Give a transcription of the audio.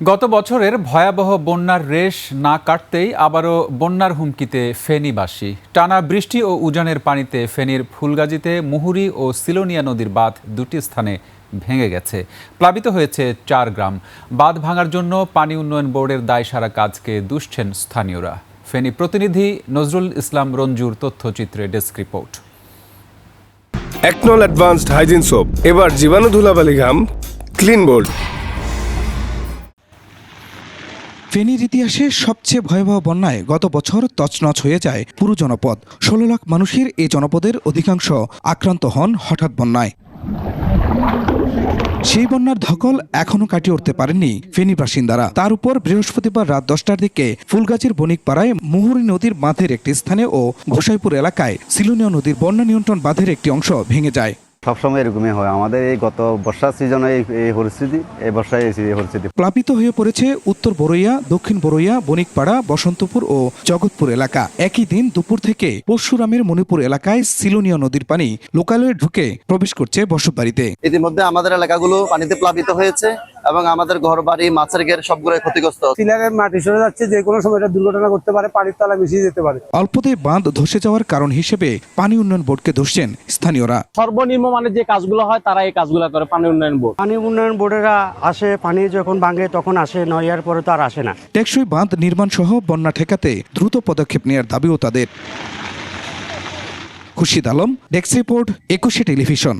গত বছরের ভয়াবহ বন্যার রেশ না কাটতেই আবারও বন্যার হুমকিতে ফেনীবাসী। টানা বৃষ্টি ও উজানের পানিতে ফেনীর ফুলগাজীতে মুহুরী ও সিলোনিয়া নদীর বাঁধ দুটি স্থানে ভেঙে গেছে। প্লাবিত হয়েছে 4 গ্রাম। বাঁধ ভাঙার জন্য পানি উন্নয়ন বোর্ডের দায়সারা কাজকে দুষছেন স্থানীয়রা। ফেনী প্রতিনিধি নজরুল ইসলাম রঞ্জুর তথ্যচিত্রে ডেস্ক রিপোর্ট। একনল অ্যাডভান্সড হাইজিন সোপ, এবার জীবাণু ধুলাবালি ঘাম ক্লিন বোল্ড। ফেনীর ইতিহাসে সবচেয়ে ভয়াবহ বন্যায় গত বছর তছনছ হয়ে যায় পুরো জনপদ। 16 লাখ মানুষের এই জনপদের অধিকাংশ আক্রান্ত হন হঠাৎ বন্যায়। সেই বন্যার ধকল এখনো কাটিয়ে উঠতে পারেননি ফেনী বাসিন্দারা। তার উপর বৃহস্পতিবার রাত 10টার দিকে ফুলগাজীর বণিকপাড়ায় মুহুরী নদীর বাঁধের একটি স্থানে ও গোসাইপুর এলাকায় সিলোনিয়া নদীর বন্যা নিয়ন্ত্রণ বাঁধের একটি অংশ ভেঙে যায়। সবসময় এরকমই হয় আমাদের এই গত বর্ষা সিজনে এই পরিস্থিতি, এই বর্ষায় এই পরিস্থিতি। প্লাবিত হয়ে পড়েছে উত্তর বড়ইয়া, দক্ষিণ বড়ইয়া, বণিকপাড়া, বসন্তপুর ও জগৎপুর এলাকা। একই দিন দুপুর থেকে পরশুরামের মণিপুর এলাকায় সিলোনিয়া নদীর পানি লোকালয়ে ঢুকে প্রবেশ করছে বসতবাড়িতে। ইতিমধ্যে আমাদের এলাকাগুলো পানিতে প্লাবিত হয়েছে এবং আমাদের ঘর বাড়ি মাছের ঘের সবগুলো ক্ষতিগ্রস্ত। সিলারের মাটি সরে যাচ্ছে, যে কোনো সময় এটা দুর্ঘটনা করতে পারে, পানির তলা মিশিয়ে যেতে পারে। অল্পতে বাঁধ ধসে যাওয়ার কারণ হিসেবে পানি উন্নয়ন বোর্ডকে দোষছেন স্থানীয়রা। সর্বনিম্ন মানে যে কাজগুলো হয় তারা এই কাজগুলো করে পানি উন্নয়ন বোর্ড। পানি উন্নয়ন বোর্ডেরা আসে, পানি যখন ভাঙে তখন আসে, নয়ার পরে তো আর আসে না। টেকসই বাঁধ নির্মাণ সহ বন্যা ঠেকাতে দ্রুত পদক্ষেপ নেওয়ার দাবিও তাদের। Khurshid Alam, desk report, 21 television.